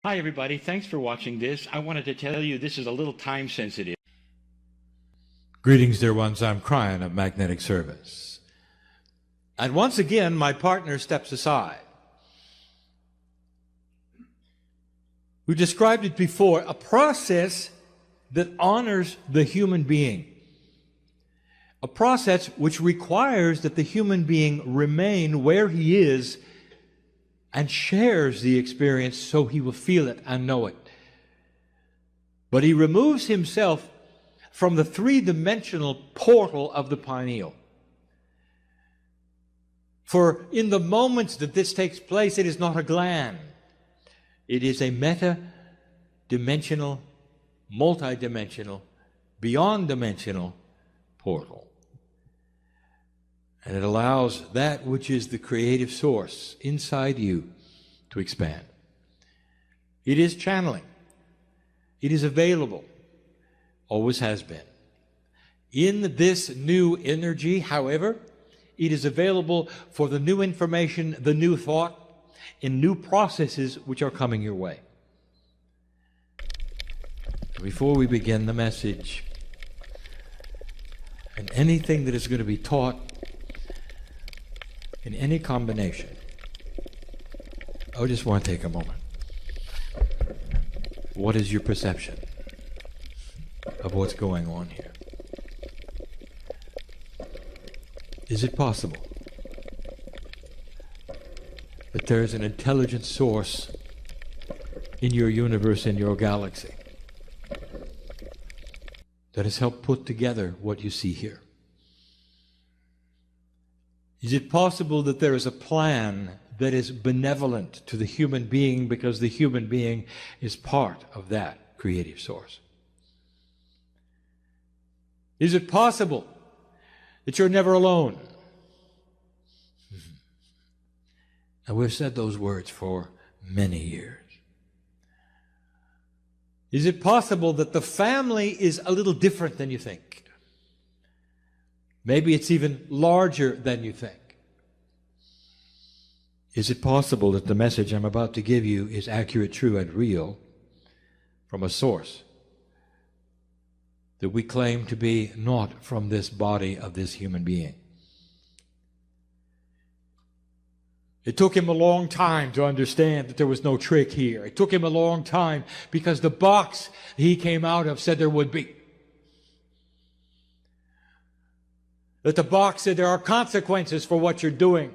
Hi everybody, thanks for watching this. I wanted to tell you this is a little time sensitive. Greetings, dear ones. I'm Kryon of Magnetic Service. And once again, my partner steps aside. We described it before, a process that honors the human being. A process which requires that the human being remain where he is and shares the experience so he will feel it and know it. But he removes himself from the three-dimensional portal of the pineal. For in the moments that this takes place, it is not a gland. It is a meta-dimensional, multi-dimensional, beyond-dimensional portal. And it allows that which is the creative source inside you to expand. It is channeling. It is available. Always has been. In this new energy, however, it is available for the new information, the new thought, in new processes which are coming your way. Before we begin the message, and anything that is going to be taught in any combination, I just want to take a moment. What is your perception of what's going on here? Is it possible that there is an intelligent source in your universe, in your galaxy, that has helped put together what you see here? Is it possible that there is a plan that is benevolent to the human being because the human being is part of that creative source? Is it possible that you're never alone? And we've said those words for many years. Is it possible that the family is a little different than you think? Maybe it's even larger than you think. Is it possible that the message I'm about to give you is accurate, true, and real from a source that we claim to be not from this body of this human being? It took him a long time to understand that there was no trick here. It took him a long time because the box he came out of said there would be. That the box said there are consequences for what you're doing.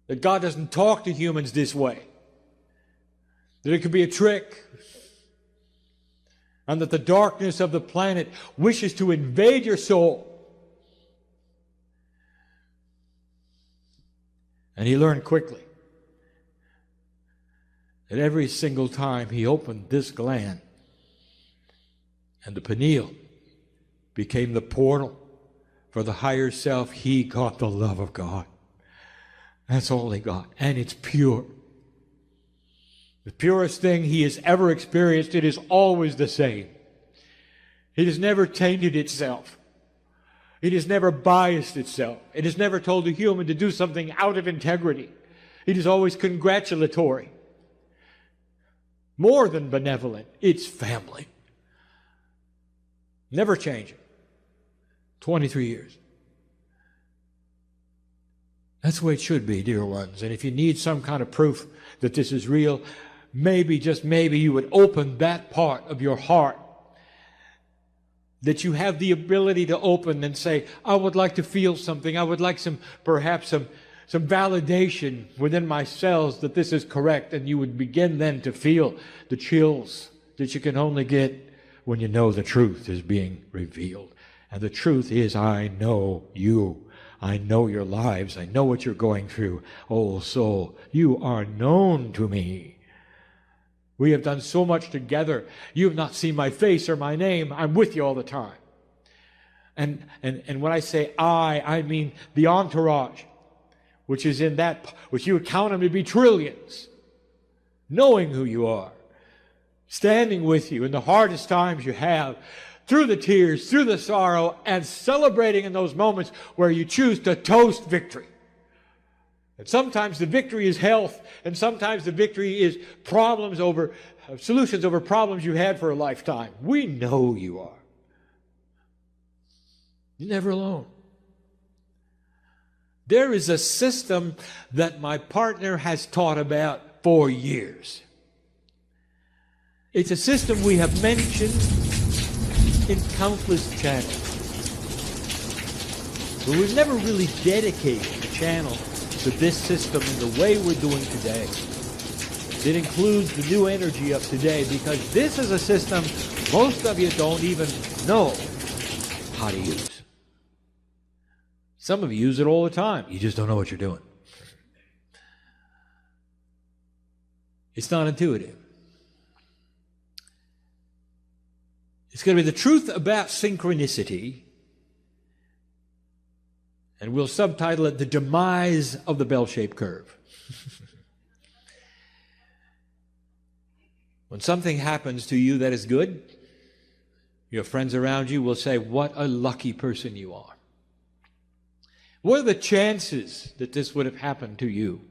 That God doesn't talk to humans this way. That it could be a trick. And that the darkness of the planet wishes to invade your soul. And he learned quickly that every single time he opened this gland and the pineal became the portal for the higher self, he got the love of God. That's all he got. And it's pure. The purest thing he has ever experienced. It is always the same. It has never tainted itself. It has never biased itself. It has never told a human to do something out of integrity. It is always congratulatory. More than benevolent. It's family. Never changing. 23 years. That's the way it should be, dear ones. And if you need some kind of proof that this is real, maybe, just maybe, you would open that part of your heart that you have the ability to open and say, I would like to feel something. I would like perhaps some validation within my cells that this is correct. And you would begin then to feel the chills that you can only get when you know the truth is being revealed. And the truth is, I know you. I know your lives. I know what you're going through. Oh, soul, you are known to me. We have done so much together. You have not seen my face or my name. I'm with you all the time. And when I say I mean the entourage, which is in that, which you would count them to be trillions, knowing who you are, standing with you in the hardest times you have, through the tears, through the sorrow, and celebrating in those moments where you choose to toast victory. And sometimes the victory is health, and sometimes the victory is solutions over problems you had for a lifetime. We know you are. You're never alone. There is a system that my partner has taught about for years. It's a system we have mentioned in countless channels. But we've never really dedicated a channel to this system in the way we're doing today. It includes the new energy of today, because this is a system most of you don't even know how to use. Some of you use it all the time. You just don't know what you're doing. It's not intuitive. It's going to be the truth about synchronicity, and we'll subtitle it The Demise of the Bell-Shaped Curve. When something happens to you that is good, your friends around you will say, "What a lucky person you are." What are the chances that this would have happened to you?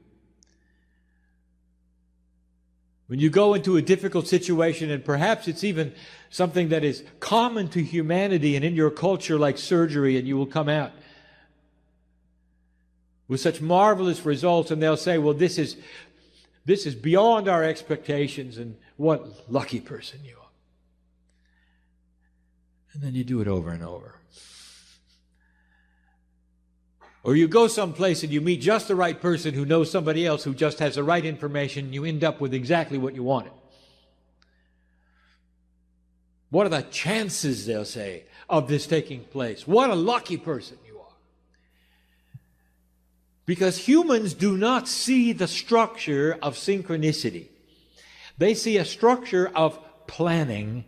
When you go into a difficult situation, and perhaps it's even something that is common to humanity and in your culture, like surgery, and you will come out with such marvelous results, and they'll say, "Well, this is beyond our expectations, and what lucky person you are." And then you do it over and over. Or you go someplace and you meet just the right person who knows somebody else who just has the right information, and you end up with exactly what you wanted. What are the chances, they'll say, of this taking place? What a lucky person you are. Because humans do not see the structure of synchronicity. They see a structure of planning,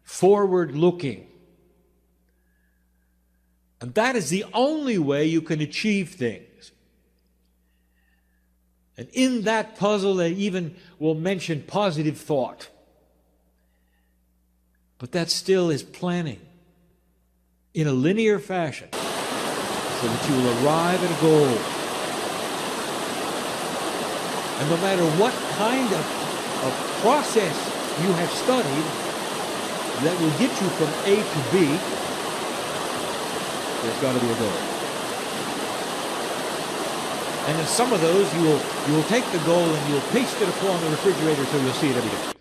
forward-looking. And that is the only way you can achieve things. And in that puzzle, they even will mention positive thought. But that still is planning in a linear fashion so that you will arrive at a goal. And no matter what kind of process you have studied that will get you from A to B, there's got to be a goal. And in some of those, you will take the goal and you'll paste it upon the refrigerator so you'll see it every day.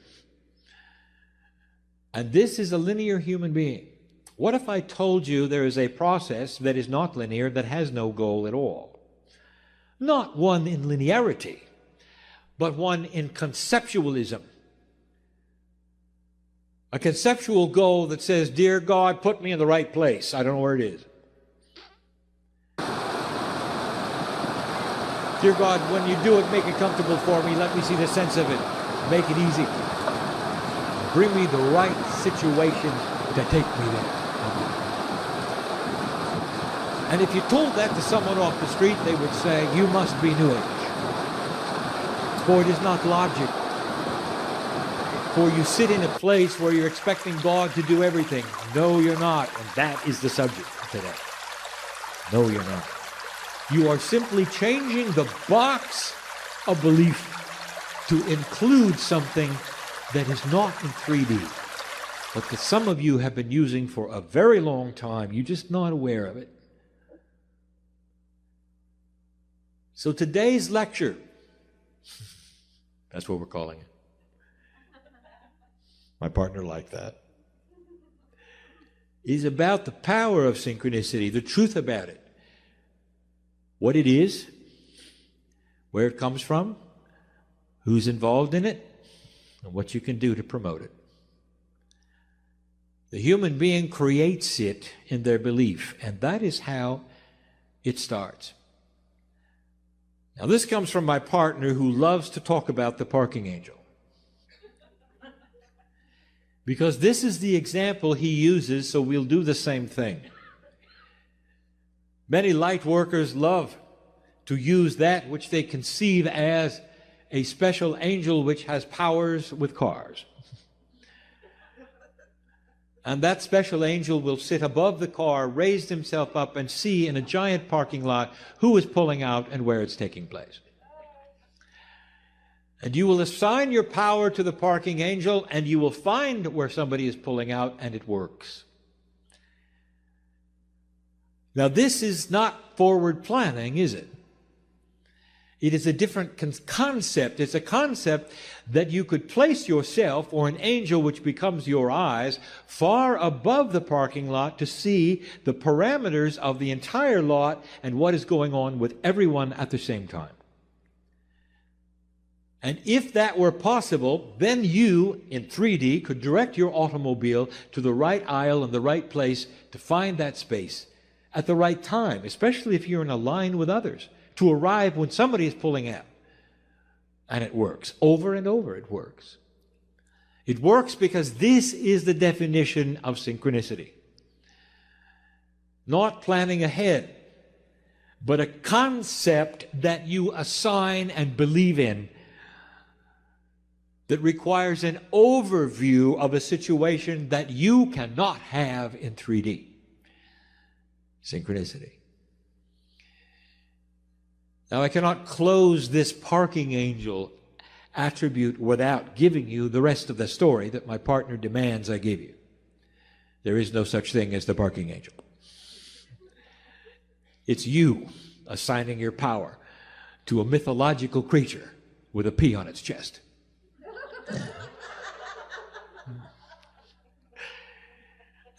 And this is a linear human being. What if I told you there is a process that is not linear, that has no goal at all? Not one in linearity, but one in conceptualism. A conceptual goal that says, "Dear God, put me in the right place. I don't know where it is. Dear God, when you do it, make it comfortable for me. Let me see the sense of it. Make it easy. Bring me the right situation to take me there." And if you told that to someone off the street, they would say, "You must be New Age. For it is not logic. For you sit in a place where you're expecting God to do everything." No, you're not. And that is the subject today. No, you're not. You are simply changing the box of belief to include something that is not in 3D, but that some of you have been using for a very long time. You're just not aware of it. So today's lecture, that's what we're calling it. My partner liked that. Is about the power of synchronicity, the truth about it. What it is, where it comes from, who's involved in it, and what you can do to promote it. The human being creates it in their belief, and that is how it starts. Now, this comes from my partner, who loves to talk about the parking angel. Because this is the example he uses, so we'll do the same thing. Many light workers love to use that which they conceive as a special angel which has powers with cars. And that special angel will sit above the car, raise himself up, and see in a giant parking lot who is pulling out and where it's taking place. And you will assign your power to the parking angel, and you will find where somebody is pulling out, and it works. Now, this is not forward planning, is it? It is a different concept. It's a concept that you could place yourself, or an angel which becomes your eyes, far above the parking lot to see the parameters of the entire lot and what is going on with everyone at the same time. And if that were possible, then you, in 3D, could direct your automobile to the right aisle and the right place to find that space at the right time, especially if you're in a line with others, to arrive when somebody is pulling out. And it works. Over and over it works. It works because this is the definition of synchronicity. Not planning ahead, but a concept that you assign and believe in that requires an overview of a situation that you cannot have in 3D. Synchronicity. Now, I cannot close this parking angel attribute without giving you the rest of the story that my partner demands I give you. There is no such thing as the parking angel. It's you assigning your power to a mythological creature with a P on its chest.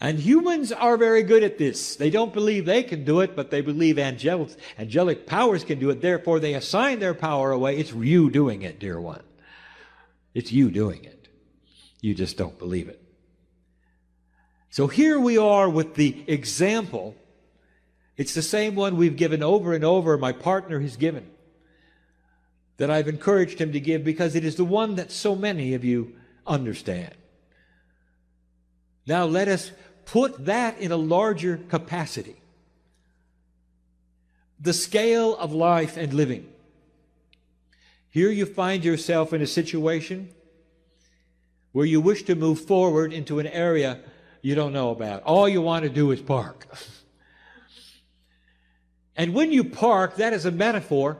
And humans are very good at this. They don't believe they can do it, but they believe angelic powers can do it. Therefore, they assign their power away. It's you doing it, dear one. It's you doing it. You just don't believe it. So here we are with the example. It's the same one we've given over and over, my partner has given, that I've encouraged him to give because it is the one that so many of you understand. Now let us put that in a larger capacity. The scale of life and living. Here you find yourself in a situation where you wish to move forward into an area you don't know about. All you want to do is park. And when you park, that is a metaphor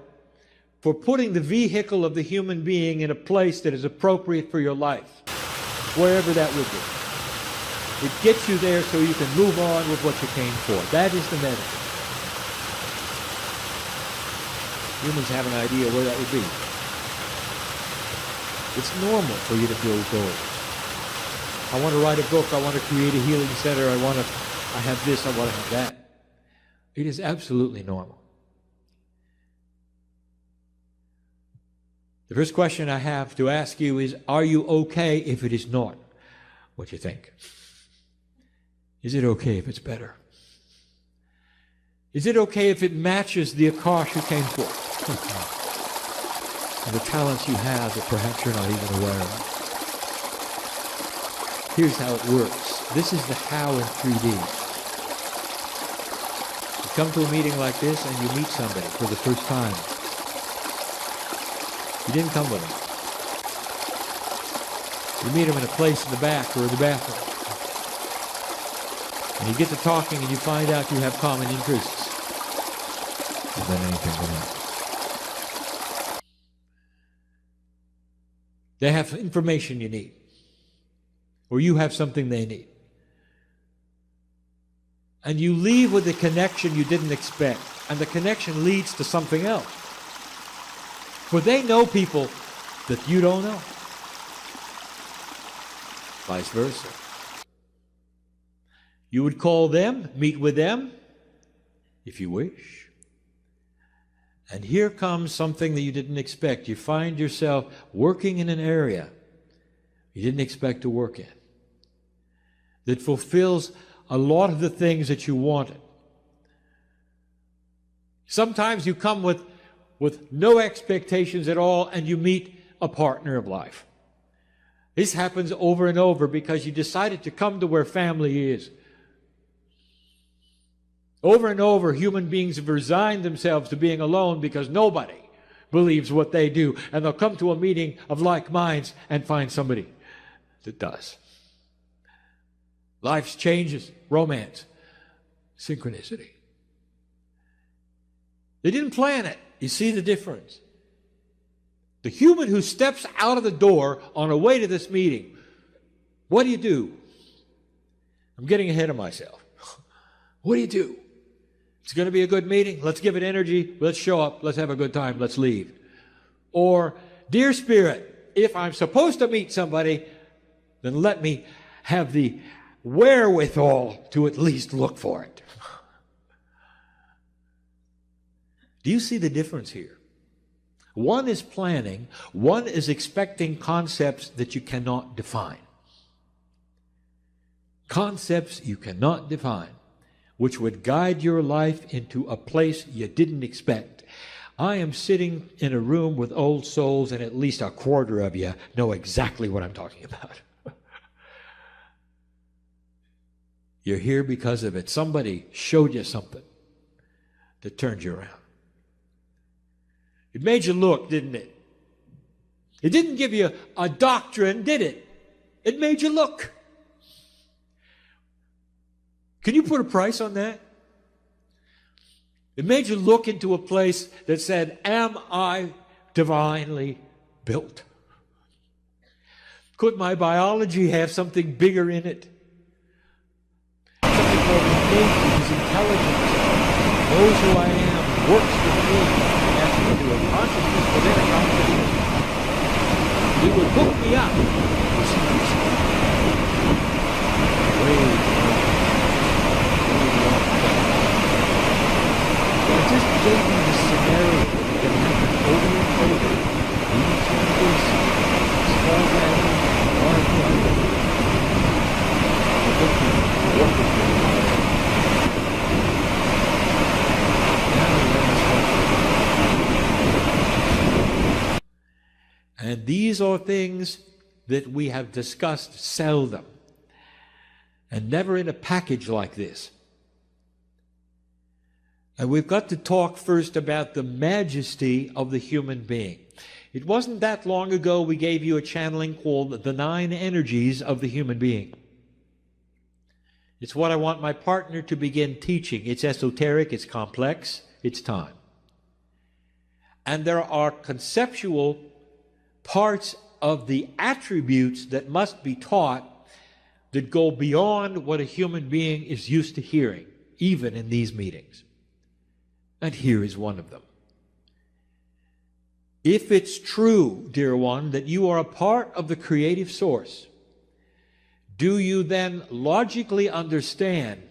for putting the vehicle of the human being in a place that is appropriate for your life, wherever that would be. It gets you there so you can move on with what you came for. That is the metaphor. Humans have an idea where that would be. It's normal for you to build goals. I want to write a book. I want to create a healing center. I have this. I want to have that. It is absolutely normal. The first question I have to ask you is, are you okay if it is not what you think? Is it okay if it's better? Is it okay if it matches the Akash you came for? And the talents you have that perhaps you're not even aware of. Here's how it works. This is the how in 3D. You come to a meeting like this and you meet somebody for the first time. You didn't come with them. You meet them in a place in the back or in the bathroom. And you get to talking and you find out you have common interests. And then anything can happen. They have information you need. Or you have something they need. And you leave with a connection you didn't expect. And the connection leads to something else. For they know people that you don't know. Vice versa. You would call them, meet with them, if you wish. And here comes something that you didn't expect. You find yourself working in an area you didn't expect to work in, that fulfills a lot of the things that you wanted. Sometimes you come with no expectations at all, and you meet a partner of life. This happens over and over because you decided to come to where family is. Over and over, human beings have resigned themselves to being alone because nobody believes what they do. And they'll come to a meeting of like minds and find somebody that does. Life's changes, romance, synchronicity. They didn't plan it. You see the difference? The human who steps out of the door on the way to this meeting, what do? I'm getting ahead of myself. What do? It's going to be a good meeting. Let's give it energy. Let's show up. Let's have a good time. Let's leave. Or, dear Spirit, if I'm supposed to meet somebody, then let me have the wherewithal to at least look for it. Do you see the difference here? One is planning. One is expecting concepts that you cannot define. Concepts you cannot define, which would guide your life into a place you didn't expect. I am sitting in a room with old souls, and at least a quarter of you know exactly what I'm talking about. You're here because of it. Somebody showed you something that turned you around. It made you look, didn't it? It didn't give you a doctrine, did it? It made you look. Can you put a price on that? It made you look into a place that said, am I divinely built? Could my biology have something bigger in it? Something more innate, which is intelligent, knows who I am, works with me, and has me into a consciousness within a consciousness. It would hook me up. I just gave you this scenario that happened over and over. Each one of these small matters, large matters. And these are things that we have discussed seldom, and never in a package like this. And we've got to talk first about the majesty of the human being. It wasn't that long ago we gave you a channeling called the 9 energies of the human being. It's what I want my partner to begin teaching. It's esoteric, it's complex, it's time. And there are conceptual parts of the attributes that must be taught that go beyond what a human being is used to hearing, even in these meetings. And here is one of them. If it's true, dear one, that you are a part of the creative source, do you then logically understand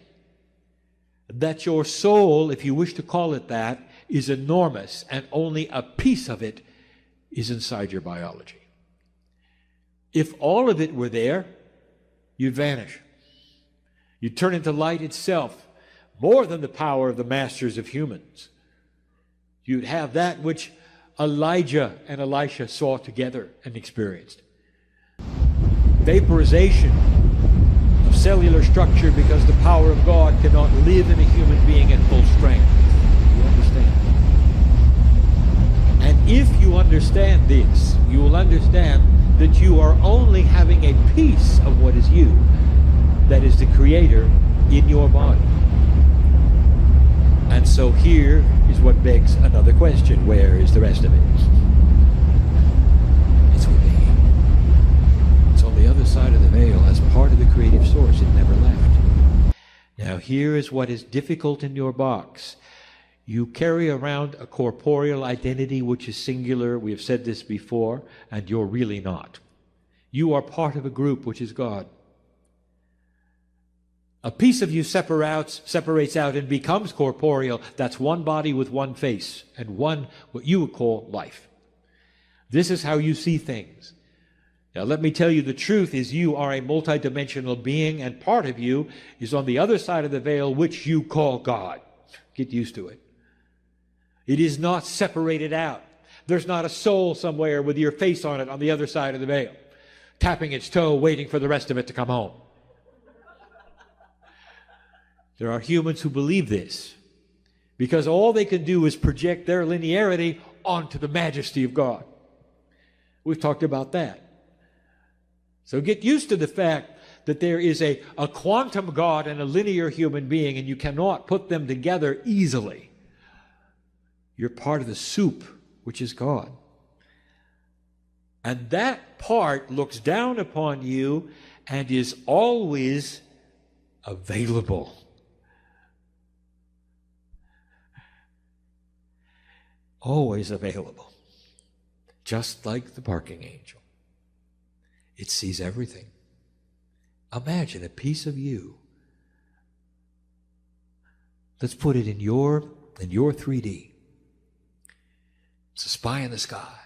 that your soul, if you wish to call it that, is enormous and only a piece of it is inside your biology? If all of it were there, you'd vanish. You'd turn into light itself, more than the power of the masters of humans. You'd have that which Elijah and Elisha saw together and experienced. Vaporization of cellular structure because the power of God cannot live in a human being at full strength. You understand? And if you understand this, you will understand that you are only having a piece of what is you, that is the Creator, in your body. And so here is what begs another question. Where is the rest of it? It's with me. It's on the other side of the veil as part of the creative source. It never left. Now here is what is difficult in your box. You carry around a corporeal identity which is singular. We have said this before, and you're really not. You are part of a group which is God. A piece of you separates out and becomes corporeal. That's one body with one face and one, what you would call, life. This is how you see things. Now let me tell you, the truth is you are a multidimensional being, and part of you is on the other side of the veil, which you call God. Get used to it. It is not separated out. There's not a soul somewhere with your face on it on the other side of the veil, tapping its toe, waiting for the rest of it to come home. There are humans who believe this because all they can do is project their linearity onto the majesty of God. We've talked about that. So get used to the fact that there is a quantum God and a linear human being, and you cannot put them together easily. You're part of the soup, which is God. And that part looks down upon you and is always available. Always available. Just like the parking angel. It sees everything. Imagine a piece of you. Let's put it in your 3D. It's a spy in the sky.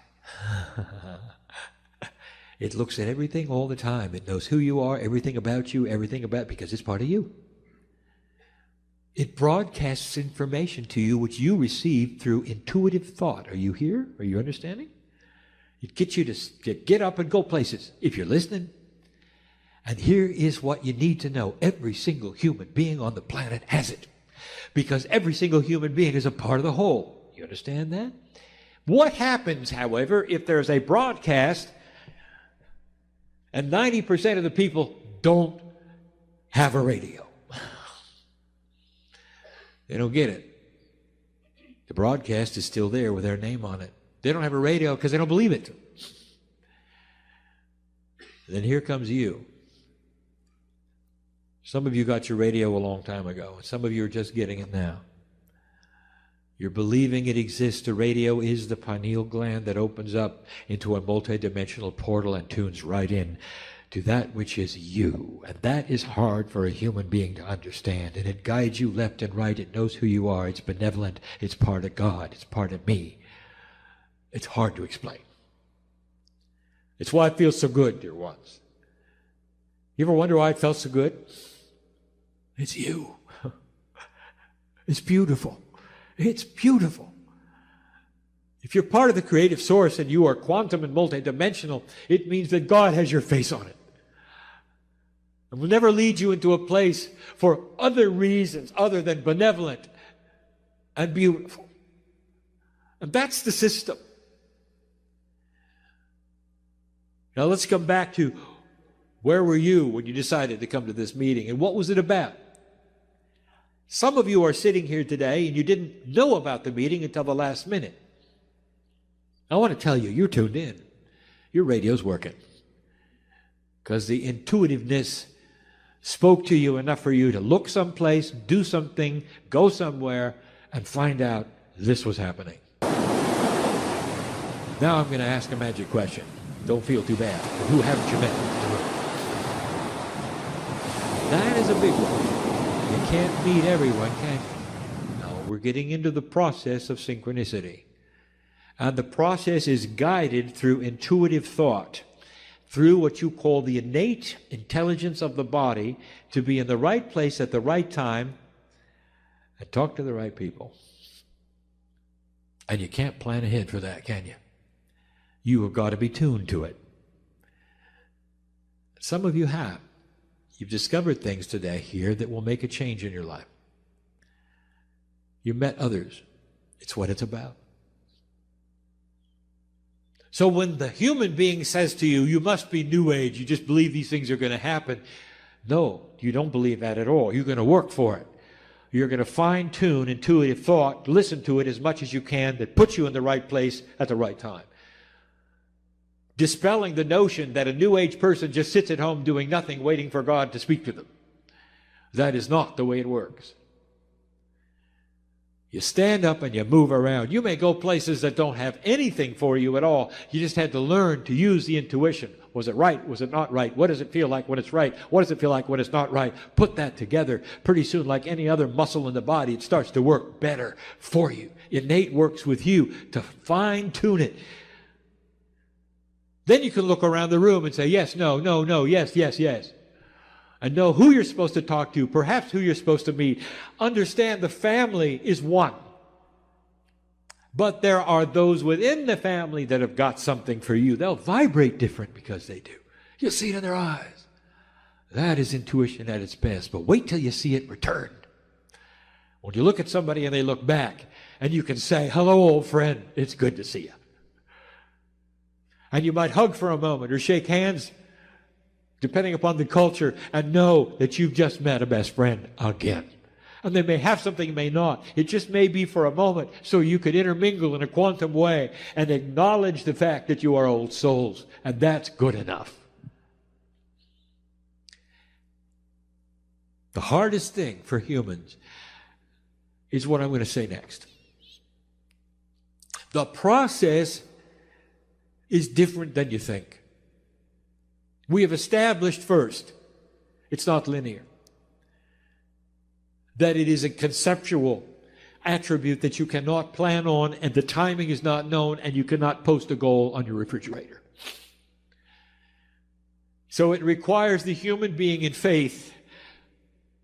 It looks at everything all the time. It knows who you are, everything about you, because it's part of you. It broadcasts information to you which you receive through intuitive thought. Are you here? Are you understanding? It gets you to get up and go places if you're listening. And here is what you need to know. Every single human being on the planet has it. Because every single human being is a part of the whole. You understand that? What happens, however, if there's a broadcast and 90% of the people don't have a radio? They don't get it. The broadcast is still there with their name on it. They don't have a radio because they don't believe it. Then here comes you. Some of you got your radio a long time ago, and some of you are just getting it now. You're believing it exists. The radio is the pineal gland that opens up into a multidimensional portal and tunes right in to that which is you. And that is hard for a human being to understand. And it guides you left and right. It knows who you are. It's benevolent. It's part of God. It's part of me. It's hard to explain. It's why it feels so good, dear ones. You ever wonder why it felt so good? It's you. It's beautiful. It's beautiful. If you're part of the creative source and you are quantum and multidimensional, it means that God has your face on it. And will never lead you into a place for other reasons other than benevolent and beautiful. And that's the system. Now let's come back to where were you when you decided to come to this meeting, and what was it about? Some of you are sitting here today and you didn't know about the meeting until the last minute. I want to tell you, you're tuned in. Your radio's working. Because the intuitiveness spoke to you enough for you to look someplace, do something, go somewhere, and find out this was happening. Now I'm going to ask a magic question. Don't feel too bad. Who haven't you met in the room? That is a big one. You can't meet everyone, can you? No, we're getting into the process of synchronicity. And the process is guided through intuitive thought, through what you call the innate intelligence of the body to be in the right place at the right time and talk to the right people. And you can't plan ahead for that, can you? You have got to be tuned to it. Some of you have. You've discovered things today here that will make a change in your life. You met others. It's what it's about. So when the human being says to you, you must be New Age, you just believe these things are going to happen. No, you don't believe that at all. You're going to work for it. You're going to fine-tune intuitive thought, listen to it as much as you can that puts you in the right place at the right time. Dispelling the notion that a New Age person just sits at home doing nothing, waiting for God to speak to them. That is not the way it works. You stand up and you move around. You may go places that don't have anything for you at all. You just had to learn to use the intuition. Was it right? Was it not right? What does it feel like when it's right? What does it feel like when it's not right? Put that together. Pretty soon, like any other muscle in the body, it starts to work better for you. Innate works with you to fine-tune it. Then you can look around the room and say, yes, no, no, no, yes, yes, yes. And know who you're supposed to talk to, perhaps who you're supposed to meet. Understand the family is one. But there are those within the family that have got something for you. They'll vibrate different because they do. You'll see it in their eyes. That is intuition at its best. But wait till you see it returned. When you look at somebody and they look back, and you can say, hello, old friend, it's good to see you. And you might hug for a moment or shake hands. depending upon the culture, and know that you've just met a best friend again. And they may have something, may not. It just may be for a moment, so you could intermingle in a quantum way and acknowledge the fact that you are old souls. And that's good enough. The hardest thing for humans is what I'm going to say next. The process is different than you think. We have established first, it's not linear. That it is a conceptual attribute that you cannot plan on, and the timing is not known, and you cannot post a goal on your refrigerator. So it requires the human being in faith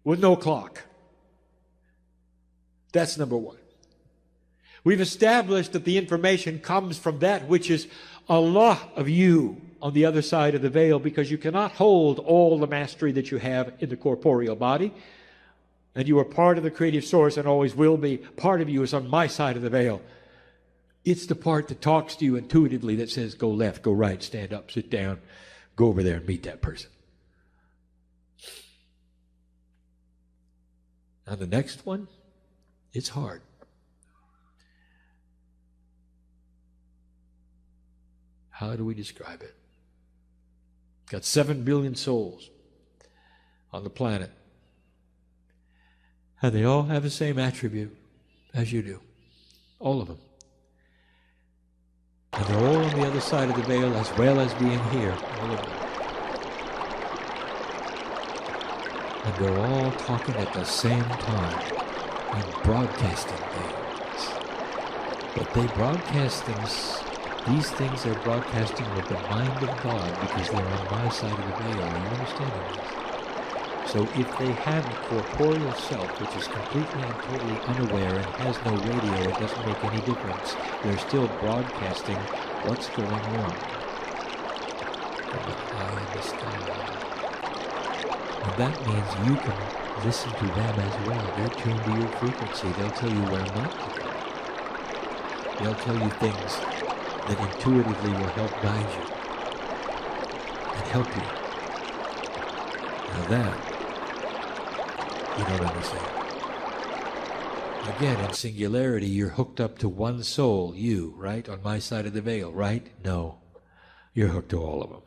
with no clock. That's number one. We've established that the information comes from that which is a lot of you on the other side of the veil, because you cannot hold all the mastery that you have in the corporeal body. And you are part of the creative source and always will be. Part of you is on my side of the veil. It's the part that talks to you intuitively that says, go left, go right, stand up, sit down, go over there and meet that person. Now the next one, it's hard. How do we describe it? Got 7 billion souls on the planet. And they all have the same attribute as you do. All of them. And they're all on the other side of the veil as well as being here. All of them. And they're all talking at the same time and broadcasting things. But they broadcast these things they're broadcasting with the mind of God, because they're on my side of the veil. Are you understanding this? So if they have a corporeal self which is completely and totally unaware and has no radio, it doesn't make any difference. They're still broadcasting what's going on from the high in the sky. And that means you can listen to them as well. They're tuned to your frequency. They'll tell you where not to go. They'll tell you things that intuitively will help guide you and help you. Now that you don't understand. Again, in singularity, you're hooked up to one soul, you, right? On my side of the veil, right? No. You're hooked to all of them.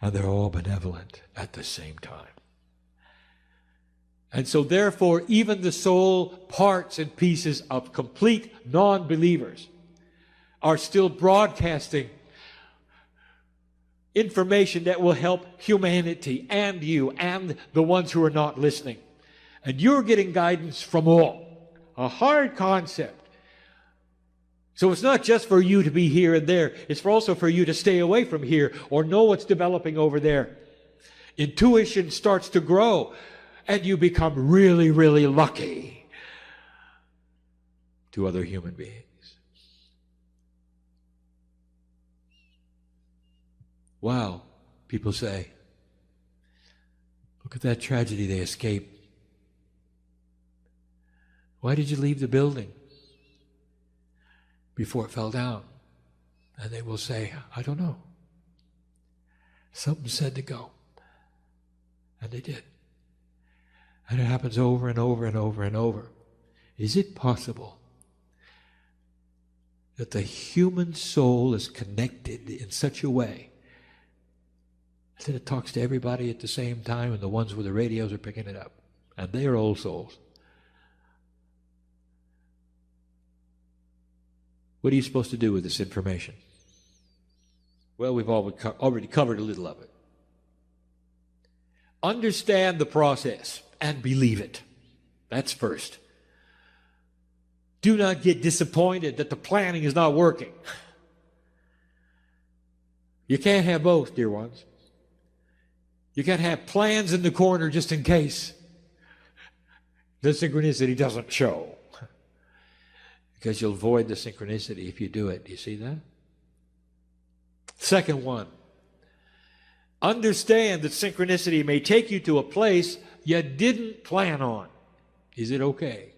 And they're all benevolent at the same time. And so therefore, even the soul parts and pieces of complete non-believers are still broadcasting information that will help humanity and you and the ones who are not listening. And you're getting guidance from all. A hard concept. So it's not just for you to be here and there. It's also for you to stay away from here or know what's developing over there. Intuition starts to grow and you become really, really lucky to other human beings. Wow, people say. Look at that tragedy, they escaped. Why did you leave the building before it fell down? And they will say, I don't know. Something said to go. And they did. And it happens over and over and over and over. Is it possible that the human soul is connected in such a way that it talks to everybody at the same time, and the ones with the radios are picking it up? And they are old souls. What are you supposed to do with this information? Well, we've already covered a little of it. Understand the process and believe it. That's first. Do not get disappointed that the planning is not working. You can't have both, dear ones. You can't have plans in the corner just in case the synchronicity doesn't show. Because you'll avoid the synchronicity if you do it. Do you see that? Second one. Understand that synchronicity may take you to a place you didn't plan on. Is it okay?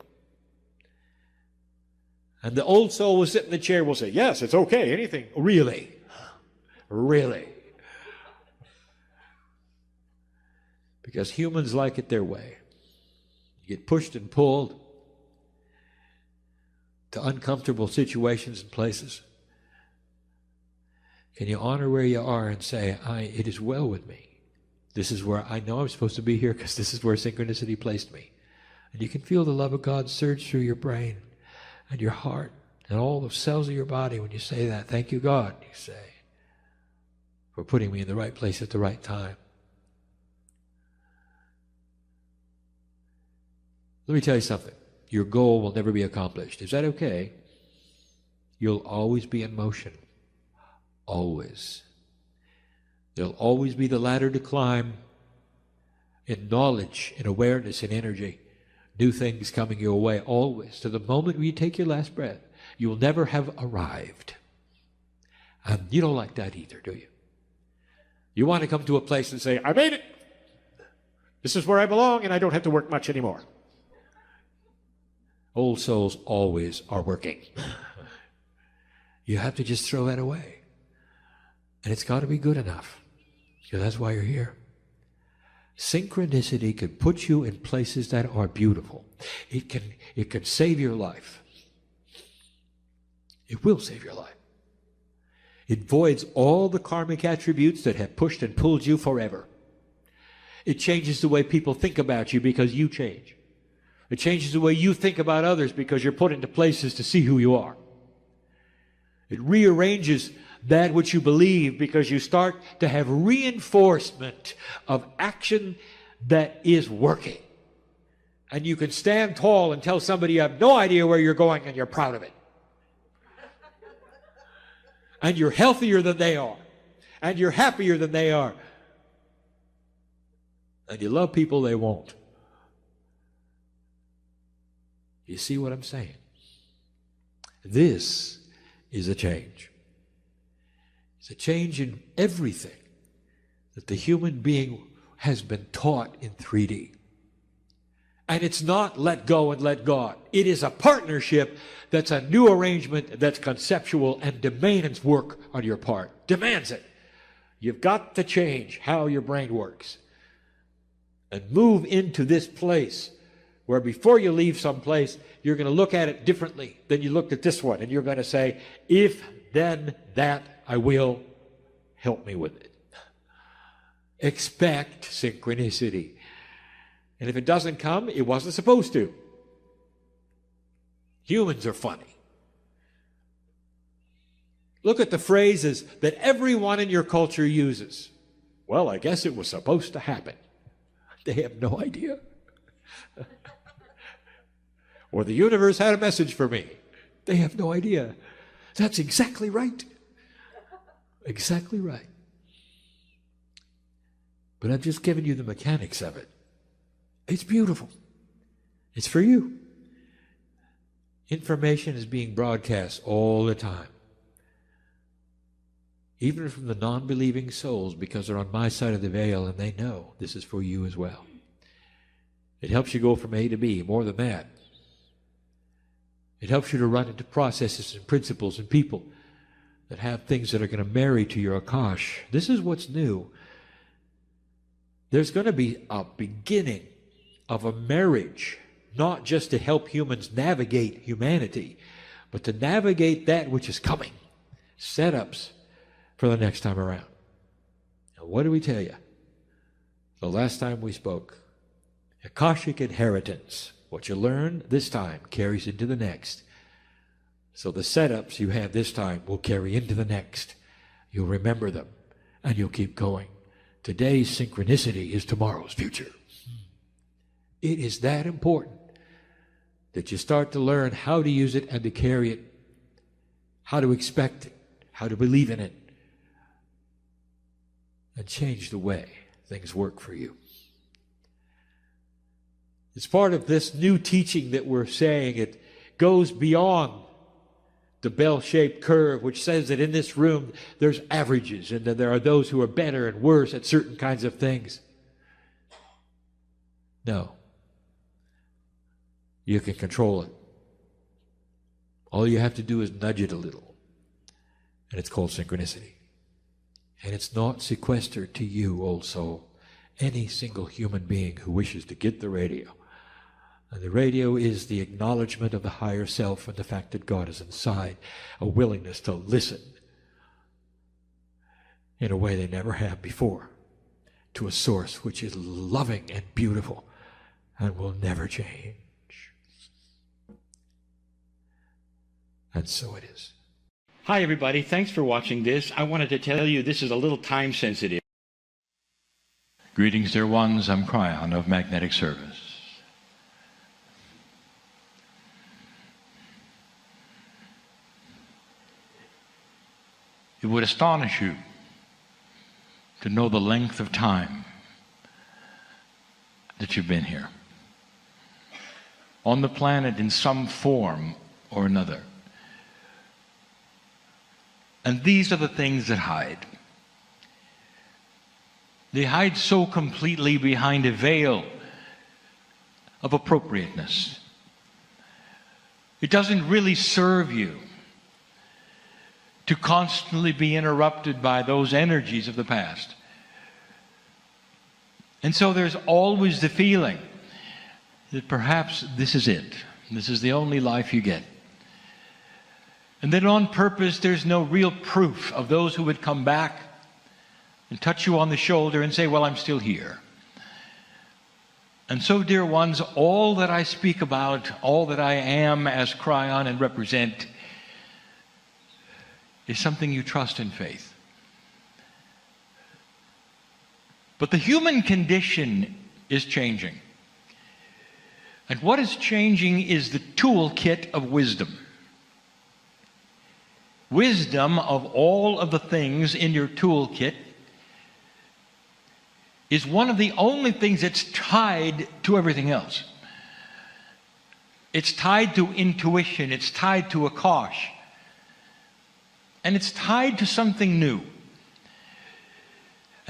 And the old soul will sit in the chair will say, yes, it's okay, anything. Really? Really? Because humans like it their way. You get pushed and pulled to uncomfortable situations and places. Can you honor where you are and say, it is well with me. This is where I know I'm supposed to be here because this is where synchronicity placed me. And you can feel the love of God surge through your brain and your heart and all the cells of your body when you say that. Thank you, God, you say, for putting me in the right place at the right time. Let me tell you something. Your goal will never be accomplished. Is that okay? You'll always be in motion. Always. There'll always be the ladder to climb in knowledge, in awareness, in energy. New things coming your way, always. To the moment where you take your last breath, you will never have arrived. And you don't like that either, do you? You want to come to a place and say, I made it. This is where I belong, and I don't have to work much anymore. Old souls always are working. You have to just throw that away. And it's got to be good enough. Because that's why you're here. Synchronicity can put you in places that are beautiful. It can save your life. It will save your life. It voids all the karmic attributes that have pushed and pulled you forever. It changes the way people think about you because you change. It changes the way you think about others because you're put into places to see who you are. It rearranges that which you believe because you start to have reinforcement of action that is working. And you can stand tall and tell somebody you have no idea where you're going and you're proud of it. And you're healthier than they are. And you're happier than they are. And you love people they won't. You see what I'm saying? This is a change. It's a change in everything that the human being has been taught in 3D. And it's not let go and let God. It is a partnership that's a new arrangement that's conceptual and demands work on your part. Demands it. You've got to change how your brain works. And move into this place where before you leave someplace, you're going to look at it differently than you looked at this one. And you're going to say, if, then, that, I will. Help me with it. Expect synchronicity. And if it doesn't come, it wasn't supposed to. Humans are funny. Look at the phrases that everyone in your culture uses. Well, I guess it was supposed to happen. They have no idea. Or the universe had a message for me. They have no idea. That's exactly right. Exactly right. But I've just given you the mechanics of it. It's beautiful. It's for you. Information is being broadcast all the time. Even from the non-believing souls, because they're on my side of the veil and they know this is for you as well. It helps you go from A to B, more than that. It helps you to run into processes and principles and people that have things that are going to marry to your Akash. This is what's new. There's going to be a beginning of a marriage, not just to help humans navigate humanity, but to navigate that which is coming. Setups for the next time around. Now, what do we tell you? The last time we spoke, Akashic inheritance. What you learn this time carries into the next. So the setups you have this time will carry into the next. You'll remember them, and you'll keep going. Today's synchronicity is tomorrow's future. It is that important that you start to learn how to use it and to carry it, how to expect it, how to believe in it, and change the way things work for you. It's part of this new teaching that we're saying. It goes beyond the bell-shaped curve, which says that in this room there's averages and that there are those who are better and worse at certain kinds of things. No. You can control it. All you have to do is nudge it a little. And it's called synchronicity. And it's not sequestered to you, old soul. any single human being who wishes to get the radio. And the radio is the acknowledgement of the higher self and the fact that God is inside, a willingness to listen in a way they never have before, to a source which is loving and beautiful and will never change. And so it is. Hi, everybody. Thanks for watching this. I wanted to tell you this is a little time sensitive. Greetings, dear ones. I'm Kryon of Magnetic Service. It would astonish you to know the length of time that you've been here on the planet in some form or another. And these are the things that hide. They hide so completely behind a veil of appropriateness. It doesn't really serve you to constantly be interrupted by those energies of the past. And so there's always the feeling that perhaps this is it. This is the only life you get. And then on purpose, there's no real proof of those who would come back and touch you on the shoulder and say, well, I'm still here. And so, dear ones, all that I speak about, all that I am as Kryon and represent, is something you trust in faith. But the human condition is changing. And what is changing is the toolkit of wisdom. Wisdom, of all of the things in your toolkit, is one of the only things that's tied to everything else. It's tied to intuition, it's tied to Akash, and it's tied to something new.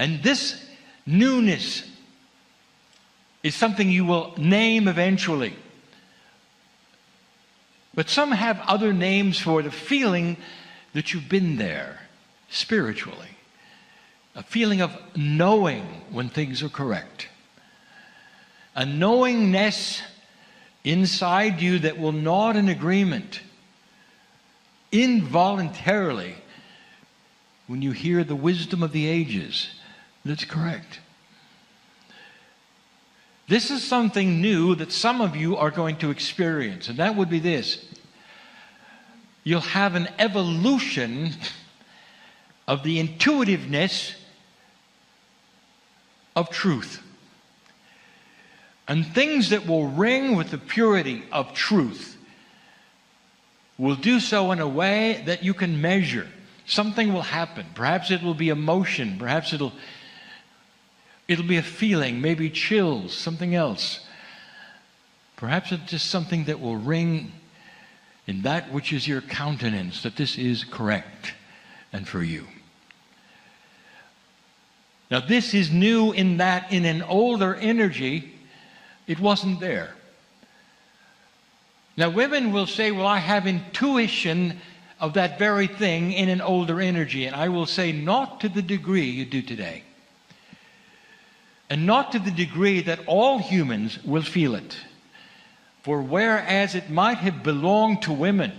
And this newness is something you will name eventually. But some have other names for the feeling that you've been there spiritually. A feeling of knowing when things are correct. A knowingness inside you that will nod in agreement involuntarily when you hear the wisdom of the ages that's correct. This is something new that some of you are going to experience, and that would be this. You'll have an evolution of the intuitiveness of truth. And things that will ring with the purity of truth will do so in a way that you can measure. Something will happen. Perhaps it will be emotion. Perhaps it'll be a feeling, maybe chills, something else. Perhaps it's just something that will ring in that which is your countenance, that this is correct and for you. Now this is new in that in an older energy, it wasn't there. Now women will say, well, I have intuition of that very thing in an older energy. And I will say, not to the degree you do today. And not to the degree that all humans will feel it. For whereas it might have belonged to women,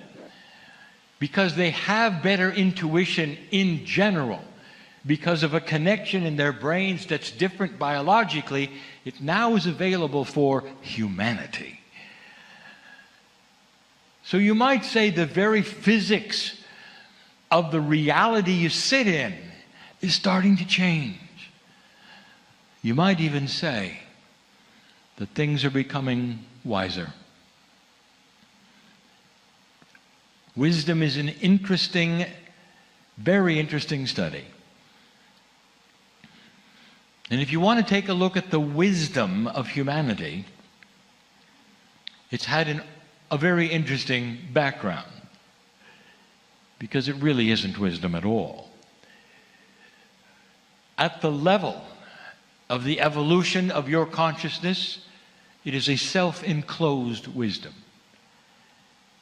because they have better intuition in general, because of a connection in their brains that's different biologically, it now is available for humanity. So you might say the very physics of the reality you sit in is starting to change. You might even say that things are becoming wiser. Wisdom is an interesting, very interesting study. And if you want to take a look at the wisdom of humanity, it's had a very interesting background, because it really isn't wisdom at all. At the level of the evolution of your consciousness, it is a self-enclosed wisdom.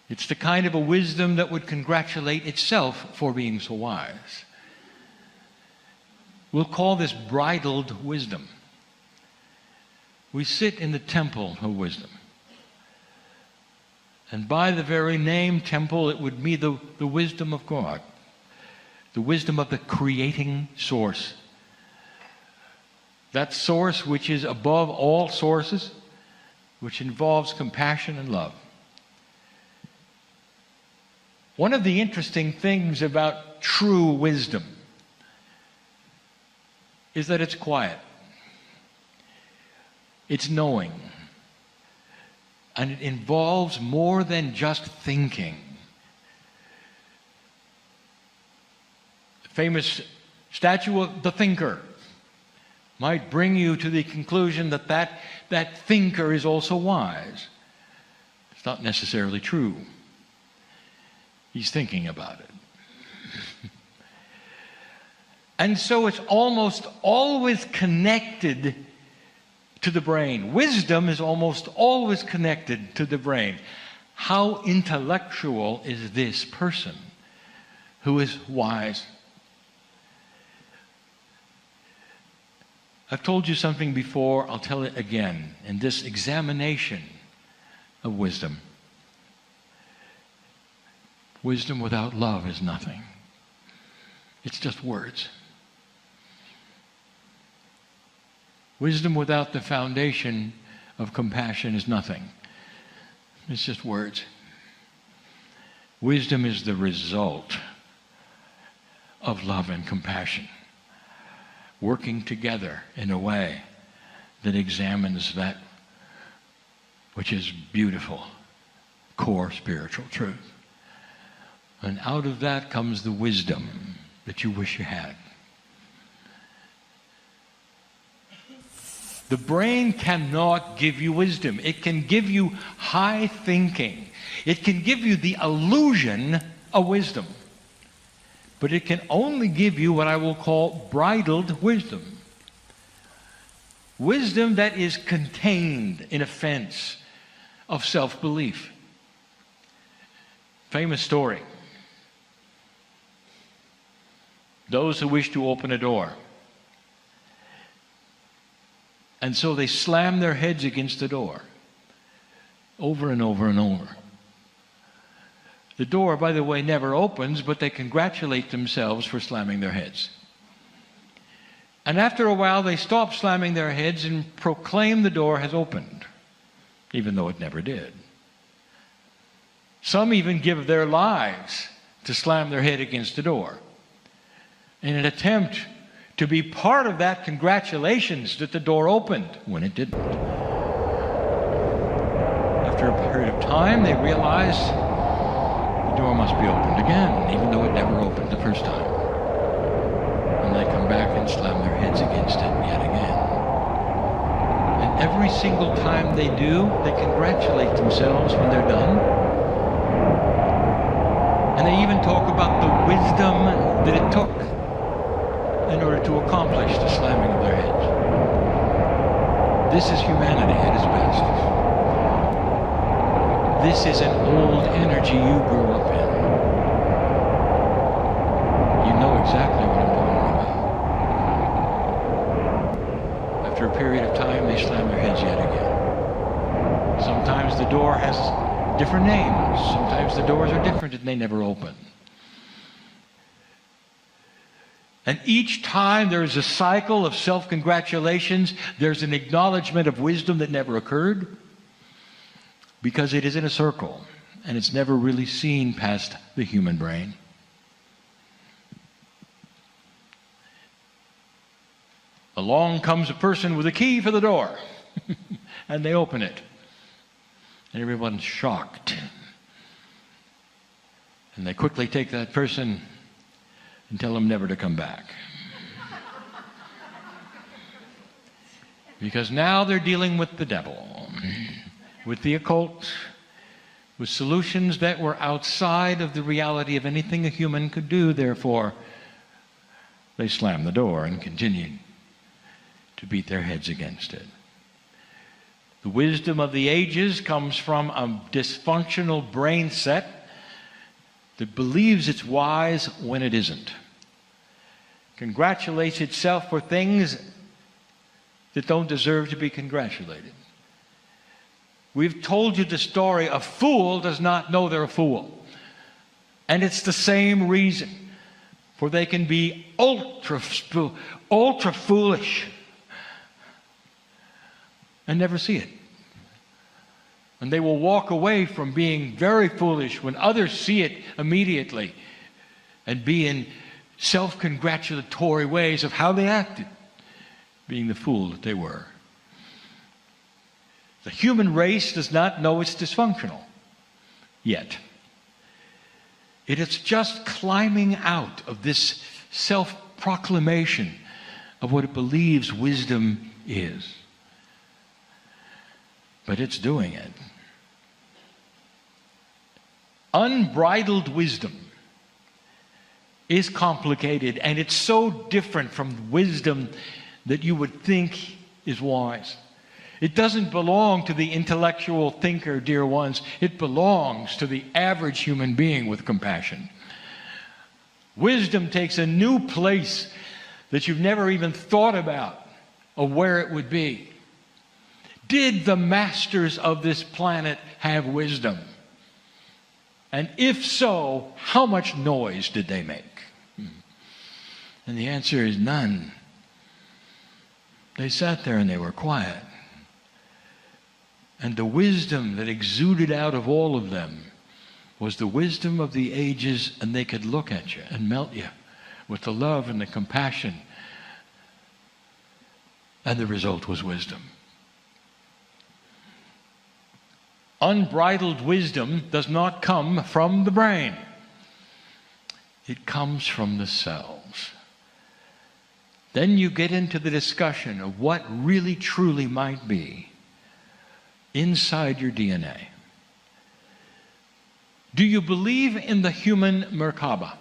It's the kind of a wisdom that would congratulate itself for being so wise. We'll call this bridled wisdom. We sit in the temple of wisdom. And by the very name temple, it would be the wisdom of God, the wisdom of the creating source. That source which is above all sources, which involves compassion and love. One of the interesting things about true wisdom is that it's quiet. It's knowing. And it involves more than just thinking. The famous statue of the thinker might bring you to the conclusion that that thinker is also wise. It's not necessarily true. He's thinking about it. And so it's almost always connected to the brain. Wisdom is almost always connected to the brain. How intellectual is this person who is wise? I've told you something before, I'll tell it again. In this examination of wisdom, wisdom without love is nothing. It's just words. Wisdom without the foundation of compassion is nothing. It's just words. Wisdom is the result of love and compassion, working together in a way that examines that which is beautiful, core spiritual truth. And out of that comes the wisdom that you wish you had. The brain cannot give you wisdom. It can give you high thinking. It can give you the illusion of wisdom. But it can only give you what I will call bridled wisdom. Wisdom that is contained in a fence of self-belief. Famous story. Those who wish to open a door. And so they slam their heads against the door over and over and over. The door, by the way, never opens, but they congratulate themselves for slamming their heads. And after a while, they stop slamming their heads and proclaim the door has opened, even though it never did. Some even give their lives to slam their head against the door in an attempt to be part of that congratulations that the door opened when it didn't. After a period of time, they realize the door must be opened again, even though it never opened the first time. And they come back and slam their heads against it yet again. And every single time they do, they congratulate themselves when they're done. And they even talk about the wisdom that it took in order to accomplish the slamming of their heads. This is humanity at its best. This is an old energy you grew up in. You know exactly what I'm talking about. After a period of time, they slam their heads yet again. Sometimes the door has different names. Sometimes the doors are different and they never open. And each time there's a cycle of self-congratulations, there's an acknowledgement of wisdom that never occurred, because it is in a circle, and it's never really seen past the human brain. Along comes a person with a key for the door, and they open it. And everyone's shocked. And they quickly take that person and tell them never to come back. Because now they're dealing with the devil, with the occult, with solutions that were outside of the reality of anything a human could do. Therefore, they slammed the door and continued to beat their heads against it. The wisdom of the ages comes from a dysfunctional brain set that believes it's wise when it isn't. Congratulates itself for things that don't deserve to be congratulated. We've told you the story, a fool does not know they're a fool. And it's the same reason. For they can be ultra foolish and never see it. And they will walk away from being very foolish when others see it immediately and be in self-congratulatory ways of how they acted, being the fool that they were. The human race does not know it's dysfunctional yet. It is just climbing out of this self-proclamation of what it believes wisdom is. But it's doing it. Unbridled wisdom is complicated, and it's so different from wisdom that you would think is wise. It doesn't belong to the intellectual thinker, dear ones. It belongs to the average human being with compassion. Wisdom takes a new place that you've never even thought about of where it would be. Did the masters of this planet have wisdom? And if so, how much noise did they make? And the answer is none. They sat there and they were quiet. And the wisdom that exuded out of all of them was the wisdom of the ages, and they could look at you and melt you with the love and the compassion. And the result was wisdom. Unbridled wisdom does not come from the brain. It comes from the cells. Then you get into the discussion of what really truly might be inside your DNA. Do you believe in the human Merkaba?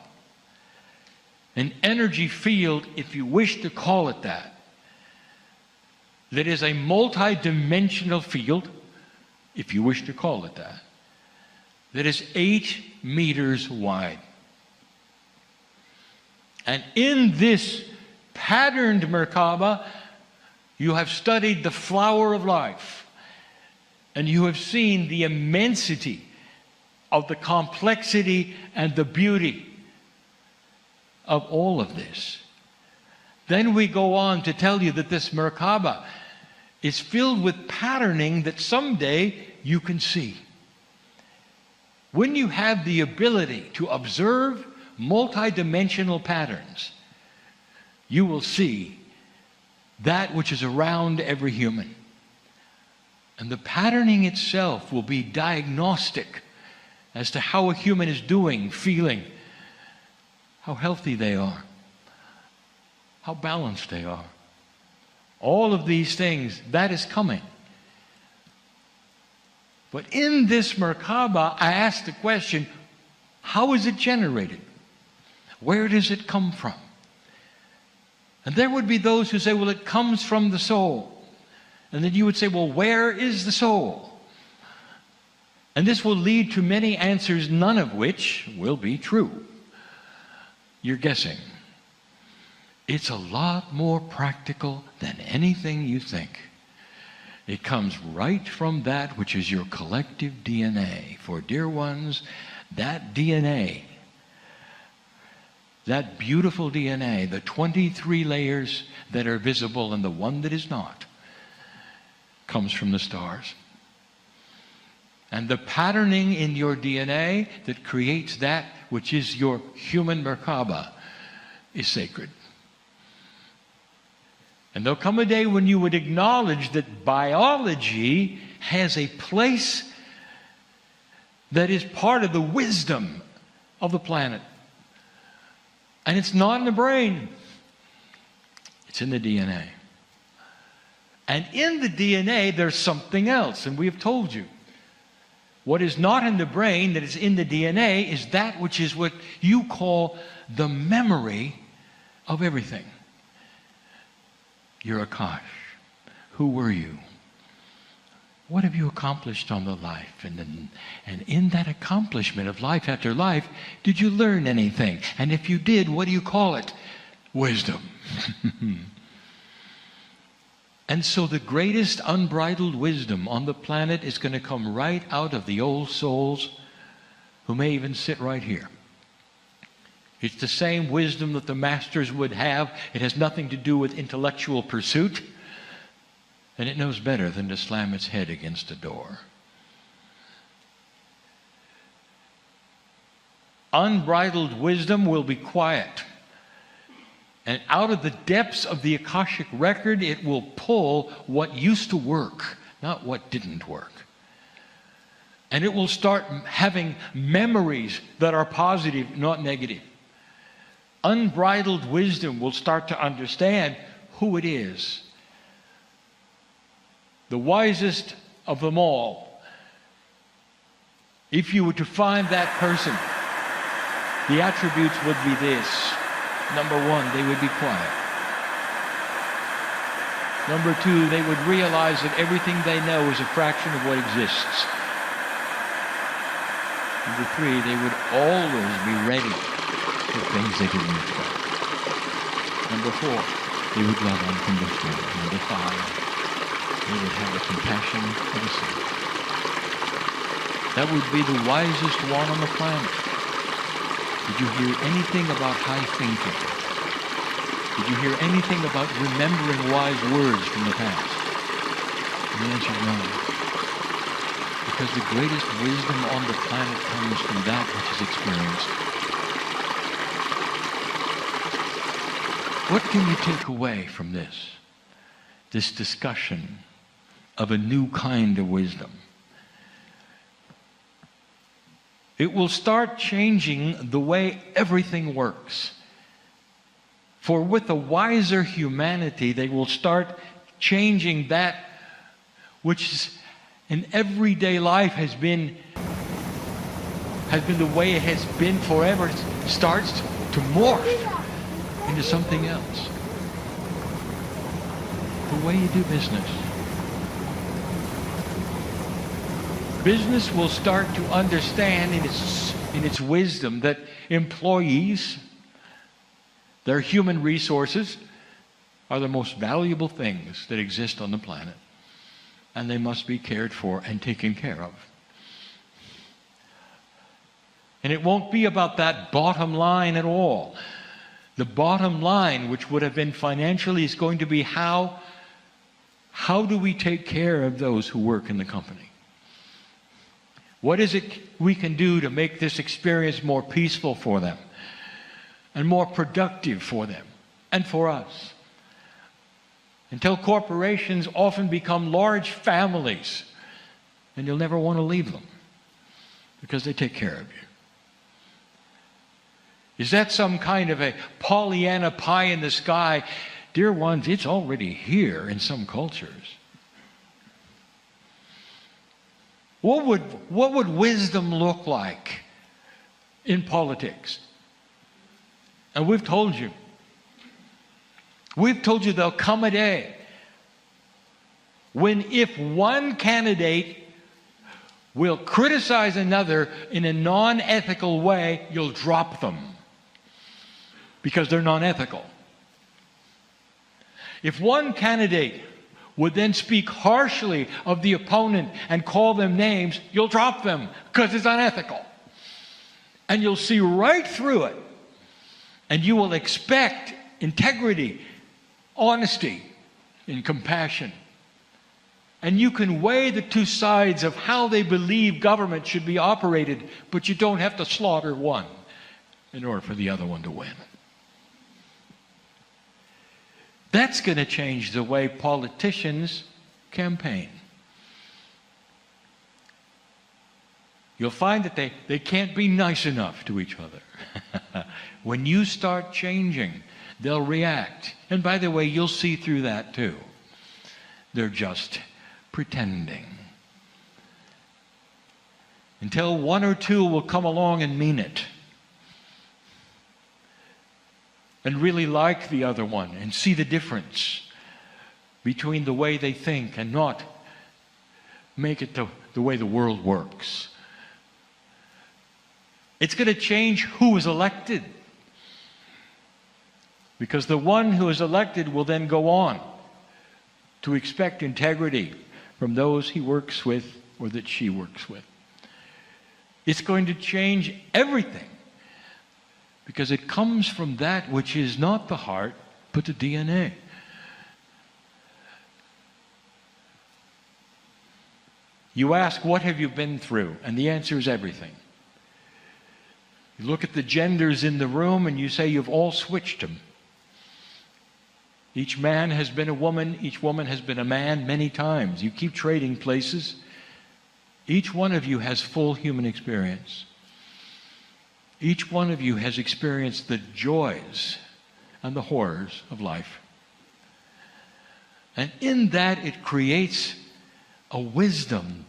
An energy field, if you wish to call it that is a multi-dimensional field, if you wish to call it that is 8 meters wide. And in this patterned Merkaba, you have studied the flower of life. And you have seen the immensity of the complexity and the beauty of all of this. Then we go on to tell you that this Merkaba is filled with patterning that someday you can see. When you have the ability to observe multidimensional patterns, you will see that which is around every human. And the patterning itself will be diagnostic as to how a human is doing, feeling, how healthy they are, how balanced they are. All of these things, that is coming. But in this Merkaba, I ask the question, how is it generated? Where does it come from? And there would be those who say, well, it comes from the soul. And then you would say, well, where is the soul? And this will lead to many answers, none of which will be true. You're guessing. It's a lot more practical than anything you think. It comes right from that which is your collective DNA. For dear ones, that DNA, that beautiful DNA, the 23 layers that are visible and the one that is not, comes from the stars. And the patterning in your DNA that creates that which is your human Merkaba is sacred. And there'll come a day when you would acknowledge that biology has a place that is part of the wisdom of the planet. And it's not in the brain. It's in the DNA. And in the DNA, there's something else, and we have told you. What is not in the brain that is in the DNA is that which is what you call the memory of everything. You're Akash. Who were you? What have you accomplished on the life? And in that accomplishment of life after life, did you learn anything? And if you did, what do you call it? Wisdom. And so the greatest unbridled wisdom on the planet is going to come right out of the old souls who may even sit right here. It's the same wisdom that the masters would have. It has nothing to do with intellectual pursuit. And it knows better than to slam its head against a door. Unbridled wisdom will be quiet. And out of the depths of the Akashic record, it will pull what used to work, not what didn't work. And it will start having memories that are positive, not negative. Unbridled wisdom will start to understand who it is. The wisest of them all. If you were to find that person, the attributes would be this. Number one, they would be quiet. Number two, they would realize that everything they know is a fraction of what exists. Number three, they would always be ready for things they didn't expect. Number four, they would love unconditionally. Number five, they would have the compassion of a saint. That would be the wisest one on the planet. Did you hear anything about high thinking? Did you hear anything about remembering wise words from the past? And the answer is no. Because the greatest wisdom on the planet comes from that which is experienced. What can you take away from this discussion of a new kind of wisdom? It will start changing the way everything works. For with a wiser humanity, they will start changing that which in everyday life has been the way it has been forever. It starts to morph into something else. The way you do business. Business will start to understand in its wisdom that employees, their human resources, are the most valuable things that exist on the planet. And they must be cared for and taken care of. And it won't be about that bottom line at all. The bottom line, which would have been financially, is going to be how do we take care of those who work in the company? What is it we can do to make this experience more peaceful for them and more productive for them and for us? Until corporations often become large families and you'll never want to leave them because they take care of you. Is that some kind of a Pollyanna pie in the sky? Dear ones, it's already here in some cultures. What would wisdom look like in politics? And we've told you there'll come a day when if one candidate will criticize another in a non-ethical way, you'll drop them because they're non-ethical. If one candidate would then speak harshly of the opponent and call them names, you'll drop them because it's unethical. And you'll see right through it. And you will expect integrity, honesty, and compassion. And you can weigh the two sides of how they believe government should be operated, but you don't have to slaughter one in order for the other one to win. That's going to change the way politicians campaign. You'll find that they can't be nice enough to each other. When you start changing, they'll react. And by the way, you'll see through that too. They're just pretending. Until one or two will come along and mean it. And really like the other one and see the difference between the way they think and not make it the way the world works. It's going to change who is elected. Because the one who is elected will then go on to expect integrity from those he works with or that she works with. It's going to change everything because it comes from that which is not the heart, but the DNA. You ask, what have you been through? And the answer is everything. You look at the genders in the room and you say you've all switched them. Each man has been a woman, each woman has been a man many times. You keep trading places. Each one of you has full human experience. Each one of you has experienced the joys and the horrors of life. And in that it creates a wisdom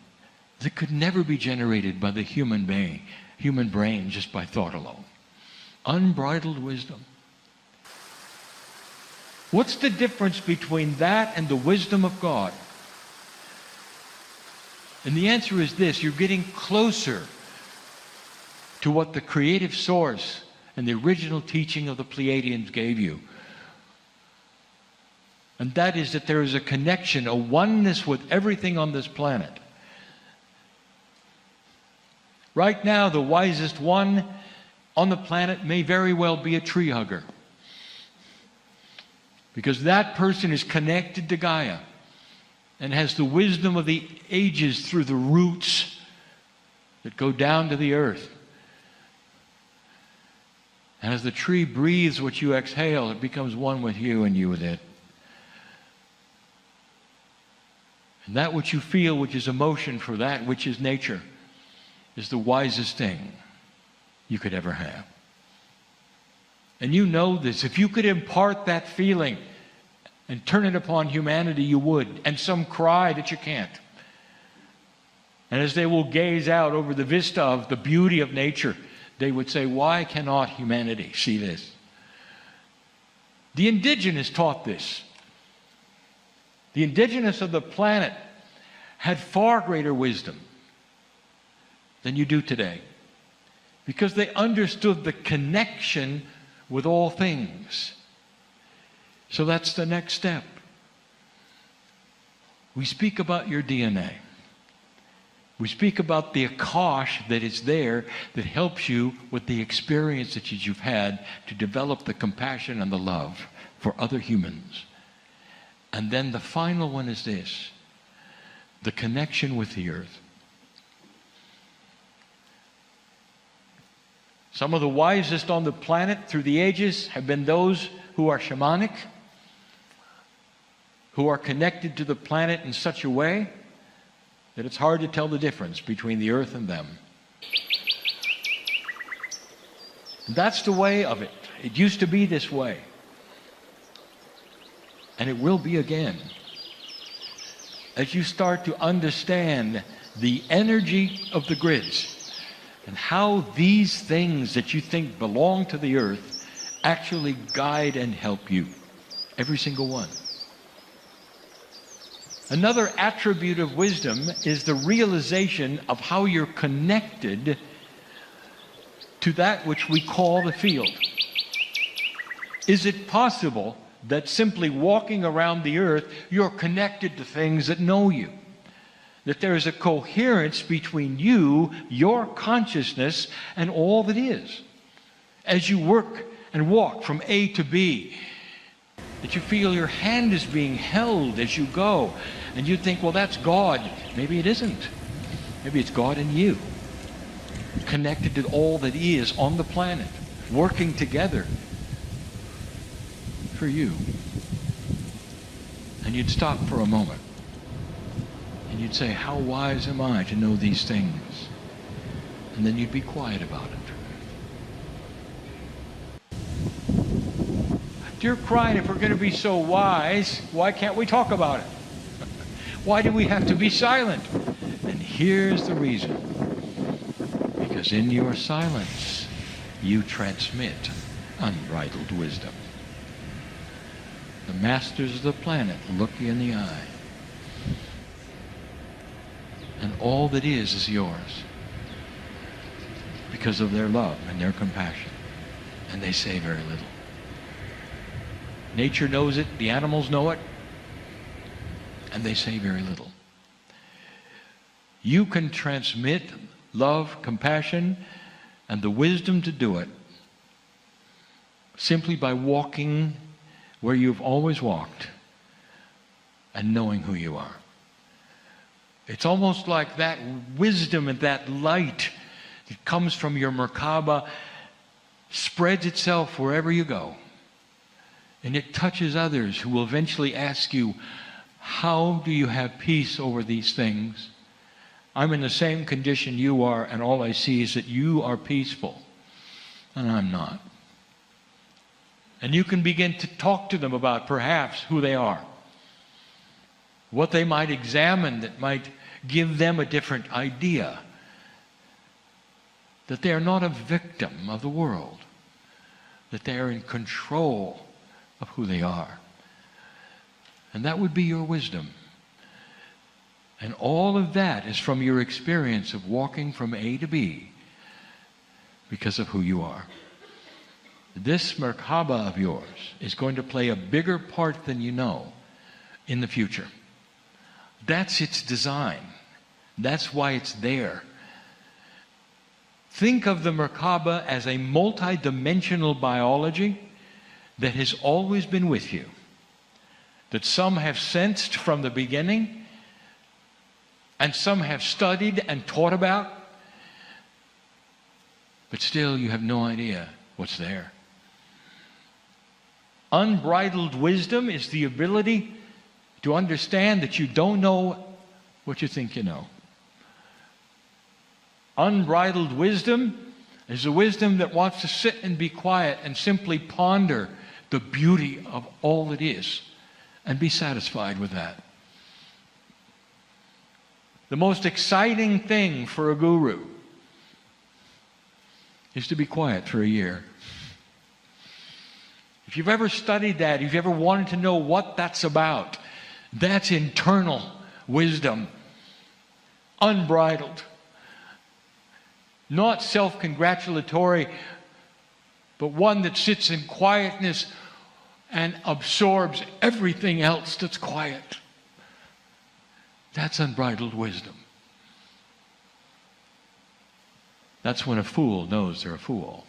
that could never be generated by the human brain just by thought alone. Unbridled wisdom. What's the difference between that and the wisdom of God? And the answer is this: you're getting closer to what the creative source and the original teaching of the Pleiadians gave you. And that is that there is a connection, a oneness with everything on this planet. Right now, the wisest one on the planet may very well be a tree hugger. Because that person is connected to Gaia and has the wisdom of the ages through the roots that go down to the earth. And as the tree breathes what you exhale, it becomes one with you and you with it. And that which you feel, which is emotion for that which is nature, is the wisest thing you could ever have. And you know this. If you could impart that feeling and turn it upon humanity, you would. And some cry that you can't. And as they will gaze out over the vista of the beauty of nature, they would say, why cannot humanity see this? The indigenous taught this. The indigenous of the planet had far greater wisdom than you do today, because they understood the connection with all things. So that's the next step. We speak about your DNA. We speak about the Akash that is there that helps you with the experience that you've had to develop the compassion and the love for other humans. And then the final one is this: the connection with the earth. Some of the wisest on the planet through the ages have been those who are shamanic, who are connected to the planet in such a way that it's hard to tell the difference between the earth and them. That's the way of it. It used to be this way. And it will be again. As you start to understand the energy of the grids, and how these things that you think belong to the earth actually guide and help you. Every single one. Another attribute of wisdom is the realization of how you're connected to that which we call the field. Is it possible that simply walking around the earth, you're connected to things that know you? That there is a coherence between you, your consciousness, and all that is. As you work and walk from A to B, that you feel your hand is being held as you go, and you think, well, that's God. Maybe it isn't. Maybe it's God in you, connected to all that is on the planet, working together for you. And you'd stop for a moment. And you'd say, how wise am I to know these things? And then you'd be quiet about it. Dear Kryon, if we're going to be so wise, why can't we talk about it? Why do we have to be silent? And here's the reason. Because in your silence, you transmit unbridled wisdom. The masters of the planet look you in the eye. And all that is yours because of their love and their compassion. And they say very little. Nature knows it. The animals know it. and they say very little. You can transmit love, compassion, and the wisdom to do it simply by walking where you've always walked and knowing who you are. It's almost like that wisdom and that light that comes from your Merkaba spreads itself wherever you go. And it touches others who will eventually ask you, how do you have peace over these things? I'm in the same condition you are, and all I see is that you are peaceful, and I'm not. And you can begin to talk to them about perhaps who they are, what they might examine that might give them a different idea, that they are not a victim of the world, that they are in control of who they are. And that would be your wisdom. And all of that is from your experience of walking from A to B because of who you are. This Merkaba of yours is going to play a bigger part than you know in the future. That's its design. That's why it's there. Think of the Merkaba as a multidimensional biology that has always been with you, that some have sensed from the beginning, and some have studied and taught about, but still you have no idea what's there. Unbridled wisdom is the ability to understand that you don't know what you think you know. Unbridled wisdom is the wisdom that wants to sit and be quiet and simply ponder the beauty of all that is and be satisfied with that. The most exciting thing for a guru is to be quiet for a year. If you've ever studied that, if you ever wanted to know what that's about, that's internal wisdom, unbridled. Not self-congratulatory, but one that sits in quietness and absorbs everything else that's quiet. That's unbridled wisdom. That's when a fool knows they're a fool.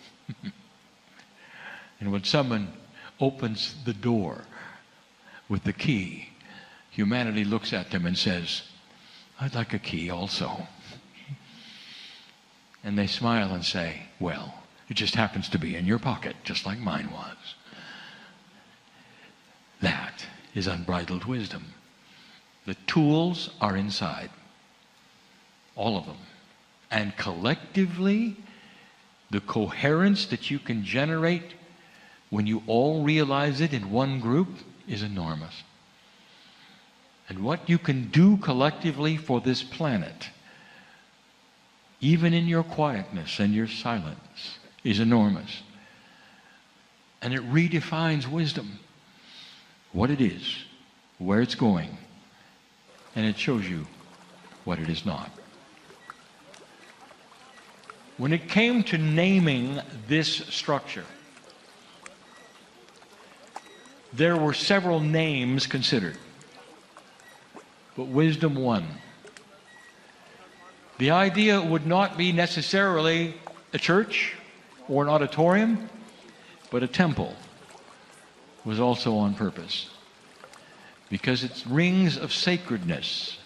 And when someone opens the door with the key, humanity looks at them and says, I'd like a key also. And they smile and say, well, it just happens to be in your pocket, just like mine was. That is unbridled wisdom. The tools are inside, all of them. And collectively, the coherence that you can generate when you all realize it in one group is enormous. And what you can do collectively for this planet, even in your quietness and your silence, is enormous. And it redefines wisdom, what it is, where it's going, and it shows you what it is not. When it came to naming this structure, there were several names considered, but wisdom won. The idea would not be necessarily a church or an auditorium, but a temple was also on purpose, because it rings of sacredness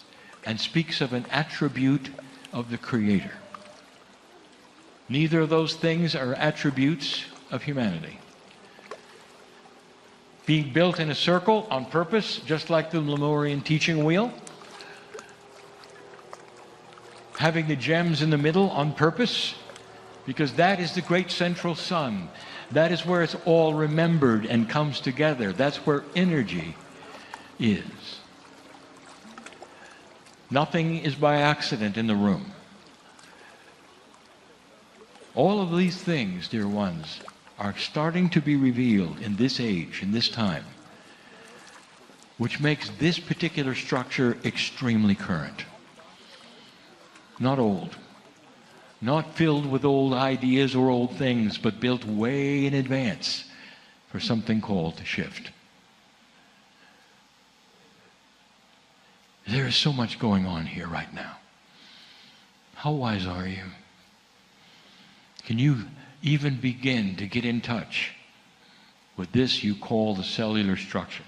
and speaks of an attribute of the Creator. Neither of those things are attributes of humanity. Being built in a circle on purpose, just like the Lemurian teaching wheel. Having the gems in the middle on purpose, because that is the great central sun. That is where it's all remembered and comes together. That's where energy is. Nothing is by accident in the room. All of these things, dear ones, are starting to be revealed in this age, in this time, which makes this particular structure extremely current. Not old, not filled with old ideas or old things, but built way in advance for something called the shift. There is so much going on here right now. How wise are you? Can you even begin to get in touch with this you call the cellular structure?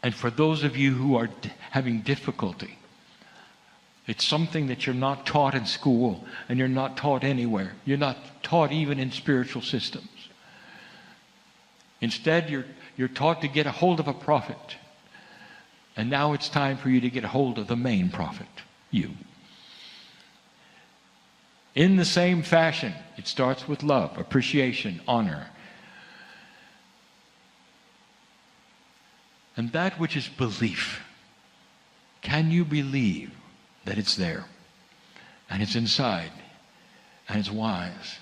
And for those of you who are having difficulty, it's something that you're not taught in school and you're not taught anywhere. You're not taught even in spiritual systems. Instead, you're taught to get a hold of a prophet. And now it's time for you to get a hold of the main prophet, you. In the same fashion, it starts with love, appreciation, honor. And that which is belief. Can you believe that it's there? And it's inside. And it's wise.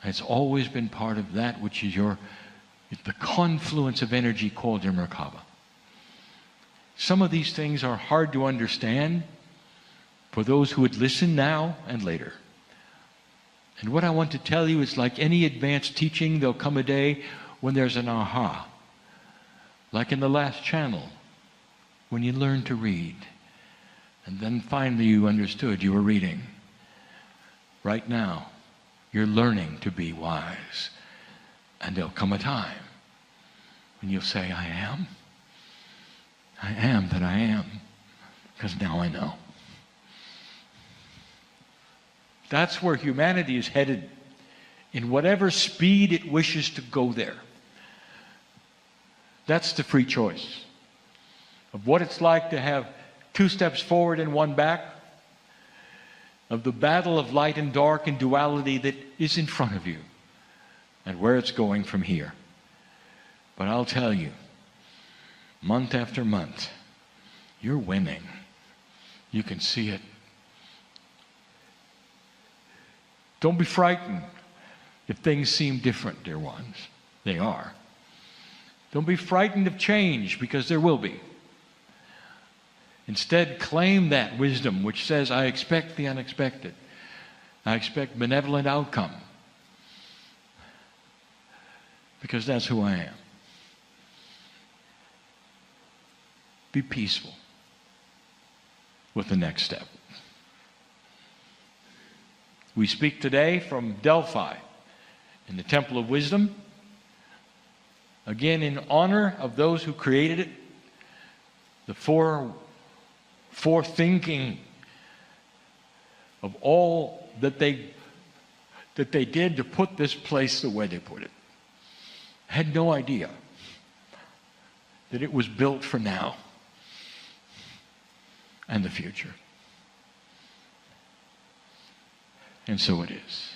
And it's always been part of that which is the confluence of energy called your Merkaba. Some of these things are hard to understand for those who would listen now and later. And what I want to tell you is, like any advanced teaching, there'll come a day when there's an aha. Like in the last channel, when you learned to read, and then finally you understood you were reading. Right now, you're learning to be wise. And there'll come a time when you'll say, I am that I am, because now I know. That's where humanity is headed, in whatever speed it wishes to go there. That's the free choice of what it's like to have 2 steps forward and 1 back, of the battle of light and dark and duality that is in front of you, and where it's going from here. But I'll tell you, month after month, you're winning. You can see it. Don't be frightened if things seem different, dear ones. They are. Don't be frightened of change, because there will be. Instead, claim that wisdom which says, I expect the unexpected. I expect benevolent outcome. Because that's who I am. Be peaceful with the next step. We speak today from Delphi in the Temple of Wisdom, again in honor of those who created it, the forethinking of all that they did to put this place the way they put it. I had no idea that it was built for now and the future. And so it is.